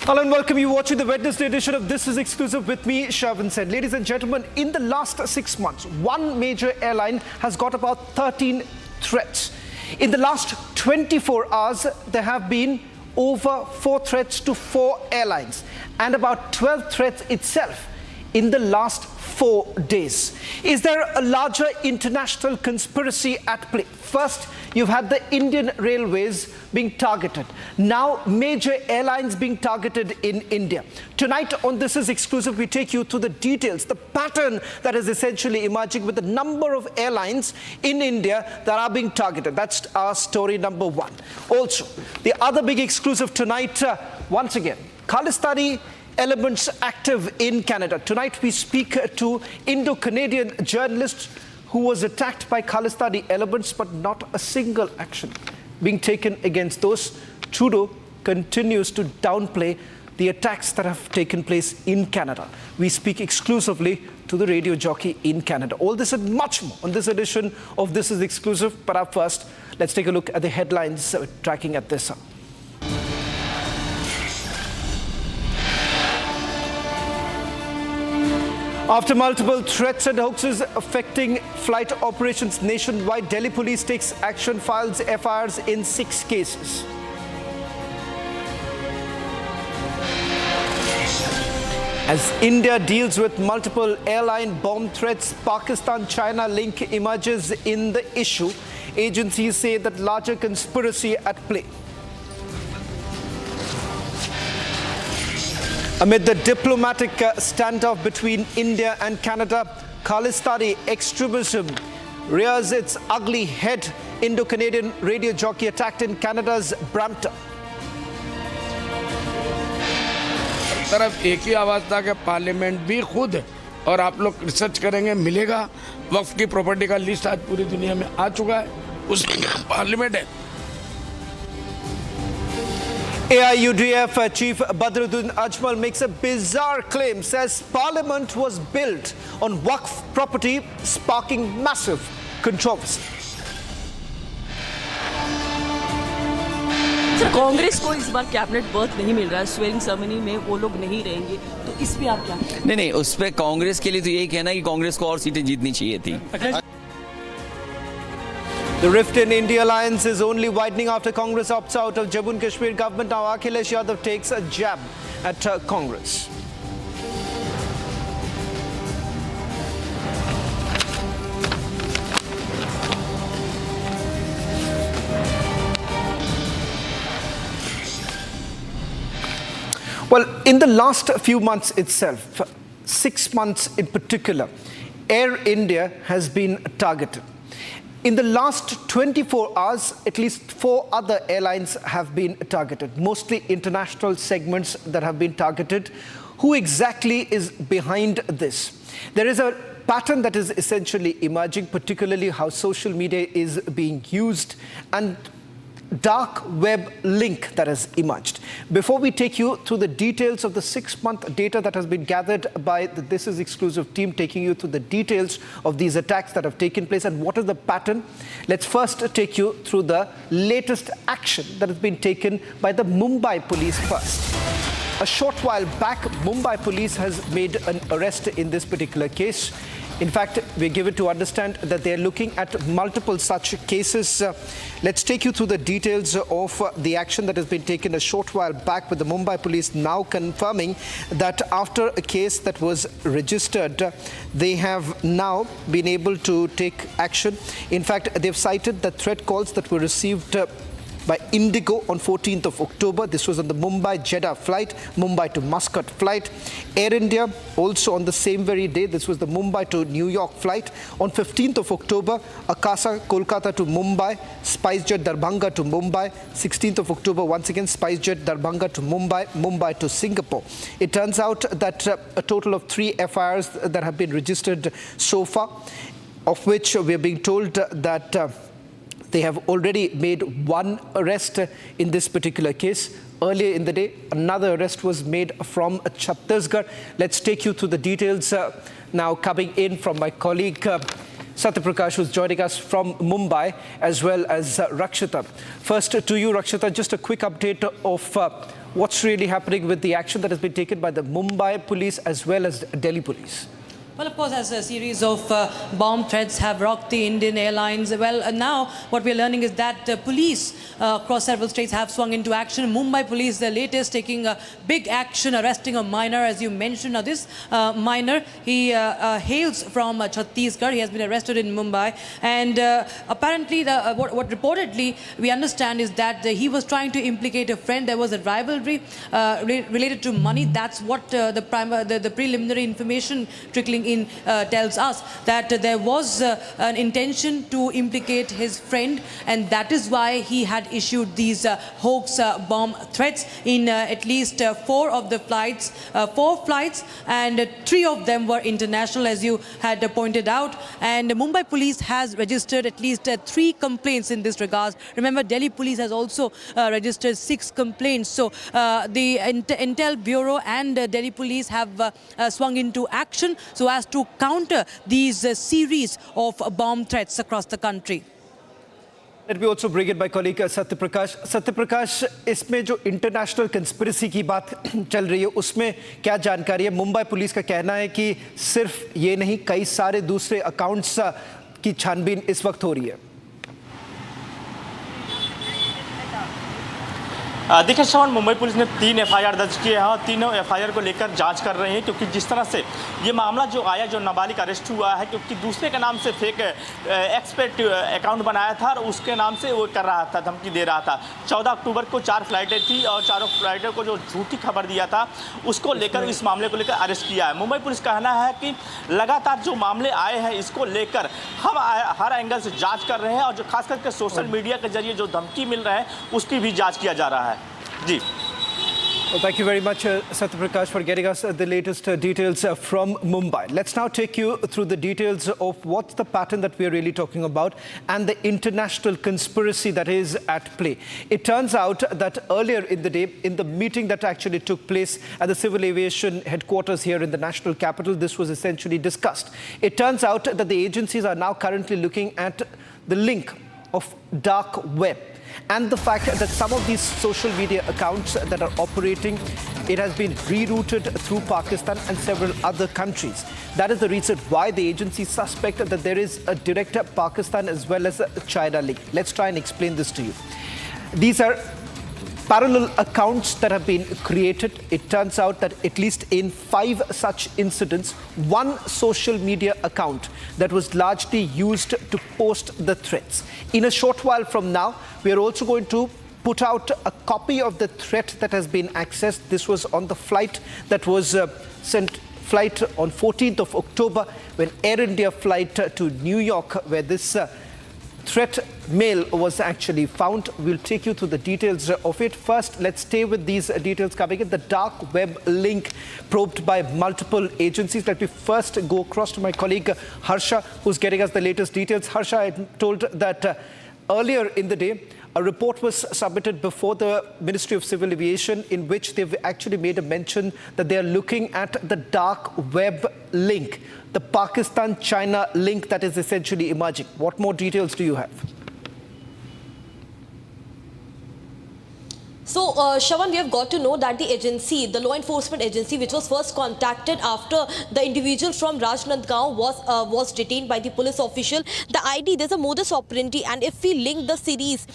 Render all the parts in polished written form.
Hello and welcome. You watching the Wednesday edition of This Is Exclusive with me, Sharvin Sen. Ladies and gentlemen, in the last 6 months, one major airline has got about 13 threats. In the last 24 hours, there have been over 4 threats to 4 airlines and about 12 threats itself in the last 4 days. Is there a larger international conspiracy at play? First, you've had the Indian railways being targeted. Now, major airlines being targeted in India. Tonight on This Is Exclusive, we take you through the details, the pattern that is essentially emerging with the number of airlines in India that are being targeted. That's our story number 1. Also, the other big exclusive tonight, once again, Khalistani elements active in Canada. Tonight we speak to Indo-Canadian journalist who was attacked by Khalistani elements, but not a single action being taken against those. Trudeau continues to downplay the attacks that have taken place in Canada. We speak exclusively to the radio jockey in Canada. All this and much more on this edition of This Is Exclusive. But up first, let's take a look at the headlines tracking at this. After multiple threats and hoaxes affecting flight operations nationwide, Delhi police takes action, files FIRs in 6 cases. As India deals with multiple airline bomb threats, Pakistan-China link emerges in the issue. Agencies say that larger conspiracy at play. Amid the diplomatic standoff between India and Canada, Khalistani extremism rears its ugly head. Indo-Canadian radio jockey attacked in Canada's Brampton. तरफ एक ही आवाज था कि parliament भी खुद और आप लोग रिसर्च करेंगे मिलेगा वक्फ की प्रॉपर्टी का लिस्ट आज पूरी दुनिया में आ चुका है उसमें पार्लियामेंट है. AIUDF Chief Badruddin Ajmal makes a bizarre claim, says Parliament was built on Waqf property, sparking massive controversy. Congress को इस बार कैबिनेट बर्थ नहीं मिल रहा है, स्वेरिंग सेरेमनी में वो लोग नहीं रहेंगे, तो इस पे आप क्या? नहीं, उस पे कांग्रेस के लिए तो यही कहना कि कांग्रेस को और सीटें जीतनी चाहिए थी. The rift in India alliance is only widening after Congress opts out of Jammu and Kashmir government. Now Akhilesh Yadav takes a jab at Congress. Well, in the last few months itself, 6 months in particular, Air India has been targeted. In the last 24 hours, at least 4 other airlines have been targeted, mostly international segments that have been targeted. Who exactly is behind this? There is a pattern that is essentially emerging, particularly how social media is being used and dark web link that has emerged. Before we take you through the details of the 6-month data that has been gathered by the This Is Exclusive team, taking you through the details of these attacks that have taken place and what is the pattern, let's first take you through the latest action that has been taken by the Mumbai police first. A short while back, Mumbai police has made an arrest in this particular case. In fact, we're given to understand that they're looking at multiple such cases. Let's take you through the details of the action that has been taken a short while back with the Mumbai police now confirming that after a case that was registered, they have now been able to take action. In fact, they've cited the threat calls that were received by Indigo on 14th of October. This was on the Mumbai-Jeddah flight, Mumbai to Muscat flight. Air India also on the same very day. This was the Mumbai to New York flight. On 15th of October, Akasa, Kolkata to Mumbai, SpiceJet Darbhanga to Mumbai. 16th of October, once again, SpiceJet Darbhanga to Mumbai, Mumbai to Singapore. It turns out that a total of 3 FIRs that have been registered so far, of which we are being told that they have already made 1 arrest in this particular case. Earlier in the day, another arrest was made from Chhattisgarh. Let's take you through the details now coming in from my colleague Satyaprakash, who's joining us from Mumbai, as well as Rakshita. First to you, Rakshita, just a quick update of what's really happening with the action that has been taken by the Mumbai police as well as Delhi police. Well, of course, as a series of bomb threats have rocked the Indian Airlines, now what we're learning is that police across several states have swung into action. Mumbai police, the latest, taking big action, arresting a minor, as you mentioned. Now, this minor, he hails from Chhattisgarh. He has been arrested in Mumbai. And apparently, what reportedly we understand is that he was trying to implicate a friend. There was a rivalry related to money. That's what the preliminary information trickling in tells us, that there was an intention to implicate his friend, and that is why he had issued these hoax bomb threats in at least four flights, and 3 of them were international, as you had pointed out. And Mumbai police has registered at least 3 complaints in this regard. Remember, Delhi police has also registered 6 complaints. So the Intel Bureau and Delhi police have swung into action so as to counter these series of bomb threats across the country. Let me also bring in my colleague Satyaprakash. Satyaprakash, इसमें जो international conspiracy की बात चल रही है, उसमें क्या जानकारी है? मुंबई पुलिस का कहना है कि सिर्फ ये नहीं, कई सारे दूसरे अकाउंट्स की छानबीन इस वक्त हो रही है. देखिए श्रवण, मुंबई पुलिस ने 3 एफआईआर दर्ज किए हैं और तीनों एफआईआर को लेकर जांच कर रहे हैं, क्योंकि जिस तरह से ये मामला जो आया, जो नाबालिग अरेस्ट हुआ है, क्योंकि दूसरे के नाम से फेक एक्सपेट अकाउंट बनाया था और उसके नाम से वो कर रहा था, धमकी दे रहा था. 14 अक्टूबर को 4 फ्लाइटें थी और चारों फ्लाइटों को जो झूठी खबर दिया था, उसको लेकर इस मामले को लेकर अरेस्ट किया है. मुंबई पुलिस का कहना है कि लगातार जो मामले आए हैं, इसको लेकर हम हर एंगल से जाँच कर रहे हैं और जो खास करके सोशल मीडिया के जरिए जो धमकी मिल रहा है, उसकी भी जाँच किया जा रहा है. Well, thank you very much, Satyaprakash, for getting us the latest details from Mumbai. Let's now take you through the details of what's the pattern that we are really talking about and the international conspiracy that is at play. It turns out that earlier in the day, in the meeting that actually took place at the Civil Aviation headquarters here in the national capital, this was essentially discussed. It turns out that the agencies are now currently looking at the link of dark web, and the fact that some of these social media accounts that are operating, it has been rerouted through Pakistan and several other countries. That is the reason why the agency suspect that there is a direct Pakistan as well as a China link. Let's try and explain this to you. These are parallel accounts that have been created. It turns out that at least in 5 such incidents, one social media account that was largely used to post the threats. In a short while from now, we are also going to put out a copy of the threat that has been accessed. This was on the flight that was flight on 14th of October, when Air India flight to New York, where this threat mail was actually found. We'll take you through the details of it. First, let's stay with these details coming in. The dark web link probed by multiple agencies. Let me first go across to my colleague Harsha, who's getting us the latest details. Harsha, I'm told that earlier in the day, a report was submitted before the Ministry of Civil Aviation in which they've actually made a mention that they are looking at the dark web link, the Pakistan-China link that is essentially emerging. What more details do you have? So, Shravan, we have got to know that the agency, the law enforcement agency, which was first contacted after the individual from Rajnandgaon was detained by the police official. The ID, there's a modus operandi, and if we link the series,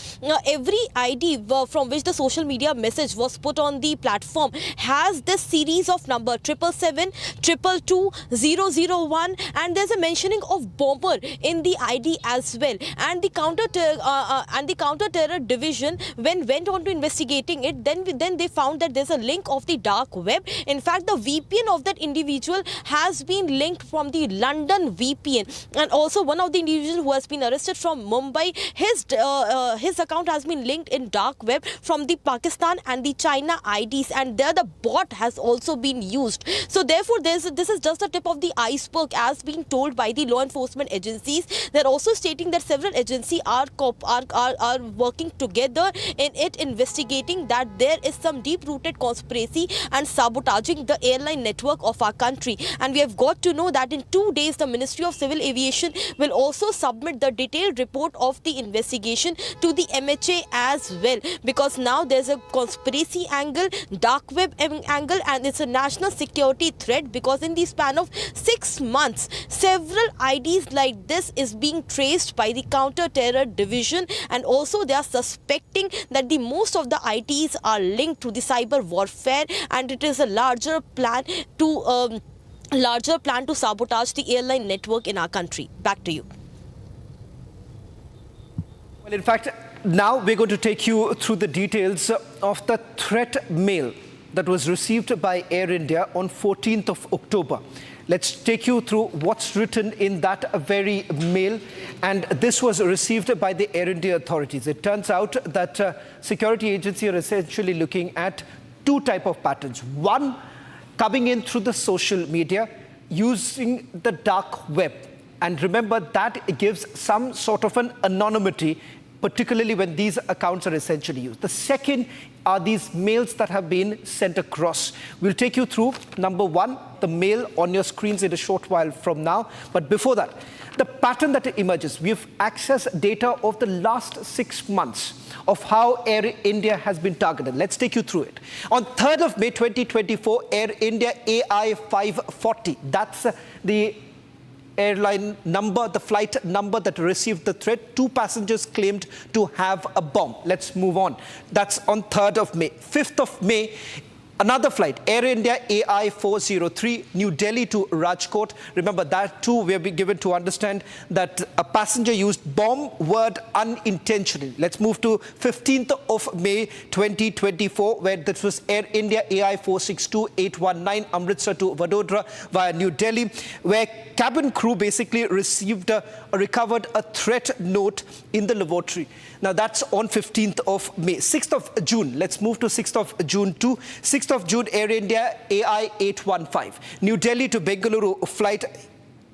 every ID from which the social media message was put on the platform has this series of number 777, 222, 001, and there's a mentioning of bomber in the ID as well. And the counter-terror division, when went on to investigate it, then they found that there's a link of the dark web. In fact, the VPN of that individual has been linked from the London VPN, and also one of the individuals who has been arrested from Mumbai, his account has been linked in dark web from the Pakistan and the China IDs, and there the bot has also been used. So therefore, this is just the tip of the iceberg, as being told by the law enforcement agencies. They're also stating that several agencies are working together in investigating suspecting that there is some deep-rooted conspiracy and sabotaging the airline network of our country. And we have got to know that in 2 days, the Ministry of Civil Aviation will also submit the detailed report of the investigation to the MHA as well, because now there's a conspiracy angle, dark web angle, and it's a national security threat, because in the span of 6 months, several IDs like this is being traced by the counter-terror division, and also they are suspecting that the most of the IDs are linked to the cyber warfare, and it is a larger plan to sabotage the airline network in our country. Back to you. Well, in fact, now we're going to take you through the details of the threat mail that was received by Air India on 14th of October. Let's take you through what's written in that very mail. And this was received by the Air India authorities. It turns out that security agencies are essentially looking at two types of patterns. One, coming in through the social media, using the dark web. And remember, that gives some sort of an anonymity, particularly when these accounts are essentially used. The second are these mails that have been sent across. We'll take you through, number one, the mail on your screens in a short while from now. But before that, the pattern that emerges, we've accessed data of the last 6 months of how Air India has been targeted. Let's take you through it. On 3rd of May 2024, Air India AI 540, that's the airline number, the flight number that received the threat. 2 passengers claimed to have a bomb. Let's move on. That's on 3rd of May. 5th of May, another flight, Air India AI 403, New Delhi to Rajkot. Remember that too, we have been given to understand that a passenger used bomb word unintentionally. Let's move to 15th of May 2024, where this was Air India AI 462 819 Amritsar to Vadodara via New Delhi, where cabin crew basically recovered a threat note in the laboratory. Now that's on 15th of May. 6th of June, let's move to 6th of June too. 6th of June, Air India AI 815, New Delhi to Bengaluru flight.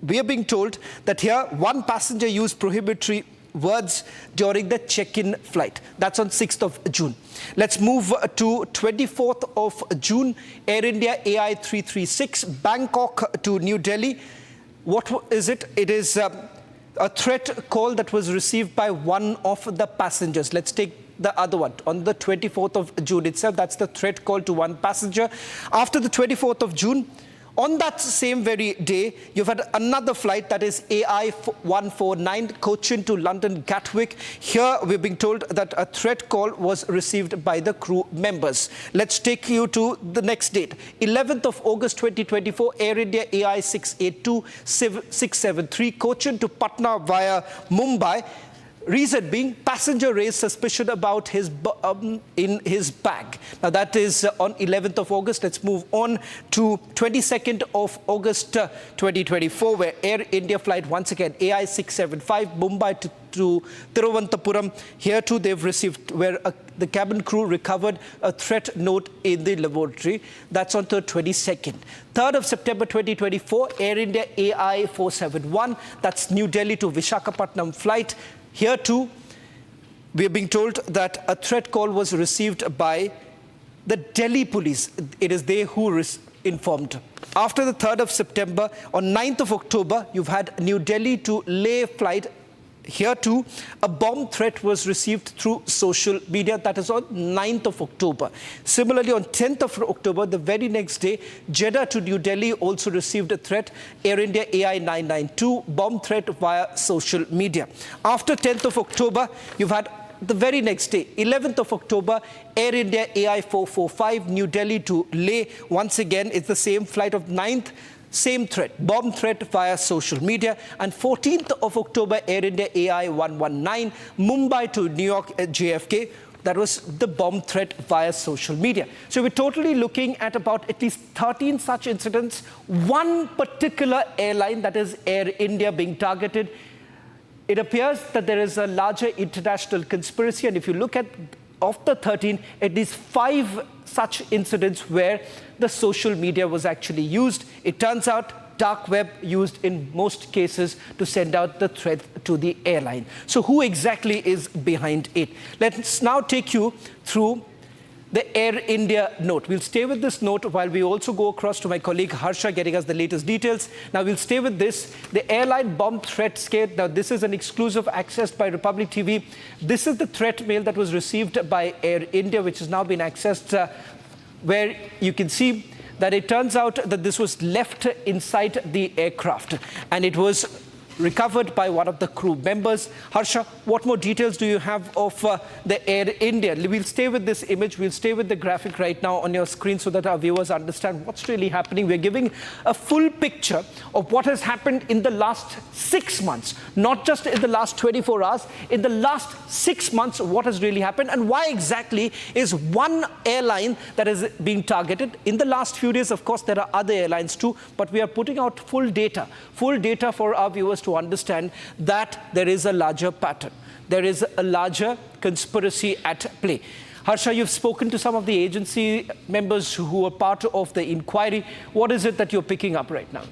We are being told that here one passenger used prohibitory words during the check-in flight. That's on 6th of June. Let's move to 24th of June, Air India AI 336, Bangkok to New Delhi. What is it? It is a threat call that was received by one of the passengers. Let's take the other one. On the 24th of June itself, that's the threat call to one passenger. After the 24th of June, on that same very day, you've had another flight, that is AI 149, Cochin to London Gatwick. Here, we're being told that a threat call was received by the crew members. Let's take you to the next date. 11th of August 2024, Air India AI 682 673, Cochin to Patna via Mumbai. Reason being, passenger raised suspicion about his in his bag. Now that is on 11th of August. Let's move on to 22nd of August 2024, where Air India flight once again AI 675 Mumbai to Thiruvananthapuram. Here too they've received, where the cabin crew recovered a threat note in the laboratory. That's on the 22nd. 3rd of September 2024, Air India AI 471. That's New Delhi to Visakhapatnam flight. Here too, we are being told that a threat call was received by the Delhi police. It is they who informed. After the 3rd of September, on 9th of October, you've had New Delhi to Leh flight. Here too, a bomb threat was received through social media. That is on 9th of October. Similarly, on 10th of October, the very next day, Jeddah to New Delhi also received a threat. Air India AI 992, bomb threat via social media. After 10th of October, you've had the very next day, 11th of October, Air India AI 445, New Delhi to Leh. Once again, it's the same flight of 9th. Same threat, bomb threat via social media. And 14th of October, Air India AI 119, Mumbai to New York JFK. That was the bomb threat via social media. So we're totally looking at about at least 13 such incidents. One particular airline, that is Air India, being targeted. It appears that there is a larger international conspiracy. And if you look at of the 13, at least 5 such incidents where the social media was actually used. It turns out dark web used in most cases to send out the threat to the airline. So who exactly is behind it? Let's now take you through the Air India note. We'll stay with this note while we also go across to my colleague Harsha getting us the latest details. Now we'll stay with this. The airline bomb threat scare. Now this is an exclusive accessed by Republic TV. This is the threat mail that was received by Air India, which has now been accessed, where you can see that it turns out that this was left inside the aircraft and it was recovered by one of the crew members. Harsha, what more details do you have of the Air India? We'll stay with this image. We'll stay with the graphic right now on your screen so that our viewers understand what's really happening. We're giving a full picture of what has happened in the last 6 months, not just in the last 24 hours, in the last 6 months, what has really happened and why exactly is one airline that is being targeted. In the last few days, of course, there are other airlines too, but we are putting out full data for our viewers to understand that there is a larger pattern. There is a larger conspiracy at play. Harsha, you've spoken to some of the agency members who are part of the inquiry. What is it that you're picking up right now?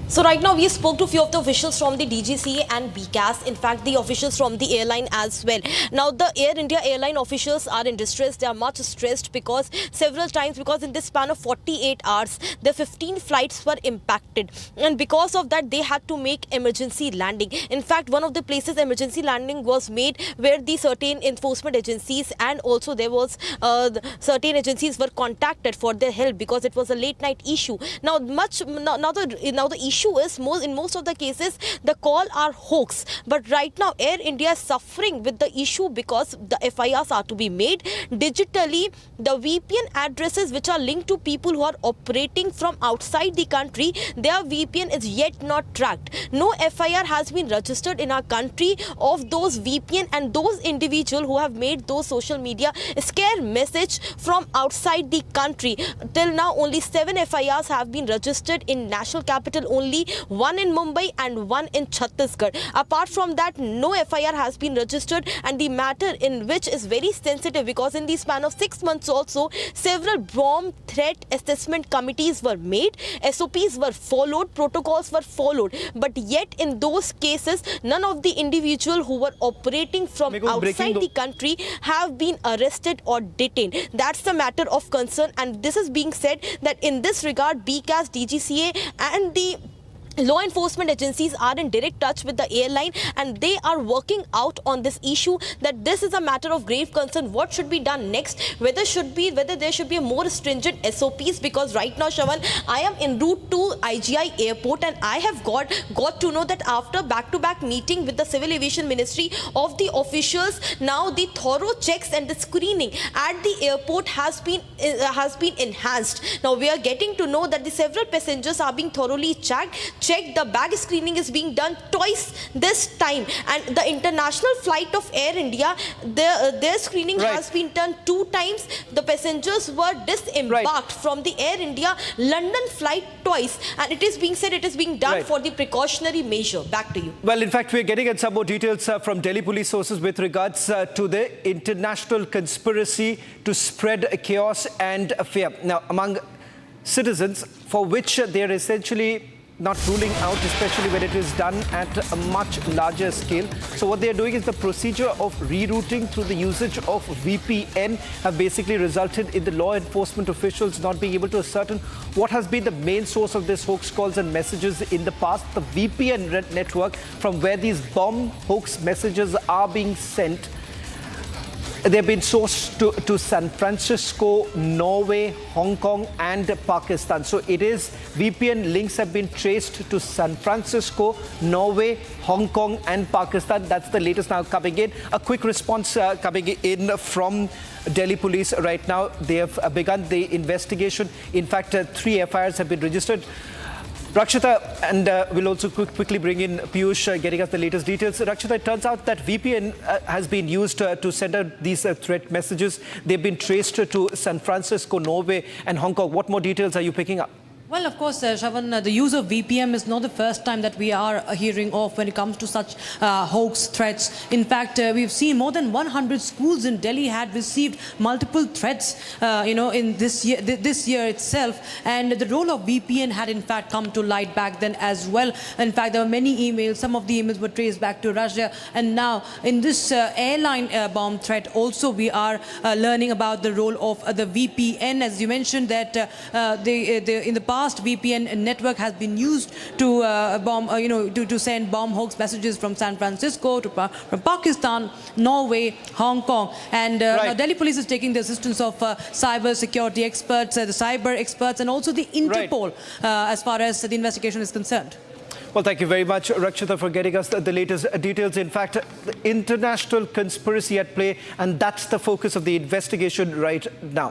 So right now we spoke to a few of the officials from the DGCA and BCAS, in fact the officials from the airline as well. Now the Air India airline officials are in distress. They are much stressed because several times, because in this span of 48 hours, the 15 flights were impacted. And because of that, they had to make emergency landing. In fact, one of the places emergency landing was made where the certain enforcement agencies and also there was certain agencies were contacted for their help because it was a late night issue. Now the issue is in most of the cases the call are hoax, but right now Air India is suffering with the issue because the FIRs are to be made digitally. The VPN addresses which are linked to people who are operating from outside the country, their VPN is yet not tracked. No FIR has been registered in our country of those VPN and those individuals who have made those social media scare message from outside the country. Till now only 7 FIRs have been registered in national capital only, one in Mumbai and one in Chhattisgarh. Apart from that, no FIR has been registered, and the matter in which is very sensitive because in the span of 6 months also, several bomb threat assessment committees were made, SOPs were followed, protocols were followed, but yet in those cases, none of the individuals who were operating from outside the country have been arrested or detained. That's the matter of concern, and this is being said that in this regard, BCAS, DGCA and the law enforcement agencies are in direct touch with the airline and they are working out on this issue, that this is a matter of grave concern. What should be done next? Whether there should be a more stringent SOPs, because right now, Shawan, I am en route to IGI airport and I have got to know that after back-to-back meeting with the Civil Aviation Ministry of the officials, now the thorough checks and the screening at the airport has been enhanced. Now we are getting to know that the several passengers are being thoroughly checked. The bag screening is being done twice this time, and the international flight of Air India, their screening has been done 2 times. The passengers were disembarked from the Air India London flight twice, and it is being said it is being done for the precautionary measure. Back to you. Well, in fact, we're getting at some more details from Delhi police sources with regards to the international conspiracy to spread chaos and fear. Now, among citizens for which they're essentially not ruling out, especially when it is done at a much larger scale. So what they're doing is the procedure of rerouting through the usage of VPN have basically resulted in the law enforcement officials not being able to ascertain what has been the main source of this hoax calls and messages in the past. The VPN network from where these bomb hoax messages are being sent, they've been sourced to San Francisco, Norway, Hong Kong and Pakistan. So it is VPN links have been traced to San Francisco, Norway, Hong Kong and Pakistan. That's the latest now coming in. A quick response coming in from Delhi police right now. They have begun the investigation. In fact, 3 FIRs have been registered. Rakshita, and we'll also quickly bring in Piyush getting us the latest details. Rakshita, it turns out that VPN has been used to send out these threat messages. They've been traced to San Francisco, Norway and Hong Kong. What more details are you picking up? Well, of course, Shravan, the use of VPN is not the first time that we are hearing of when it comes to such hoax threats. In fact, we've seen more than 100 schools in Delhi had received multiple threats, in this year itself. And the role of VPN had in fact come to light back then as well. In fact, there were many emails. Some of the emails were traced back to Russia. And now, in this airline bomb threat, also we are learning about the role of the VPN. As you mentioned, that in the past, VPN network has been used to to send bomb hoax messages from San Francisco to from Pakistan, Norway, Hong Kong, and now Delhi police is taking the assistance of cyber security experts, the cyber experts, and also the Interpol as far as the investigation is concerned. Well, thank you very much, Rakshita, for getting us the latest details. In fact, the international conspiracy at play, and that's the focus of the investigation right now.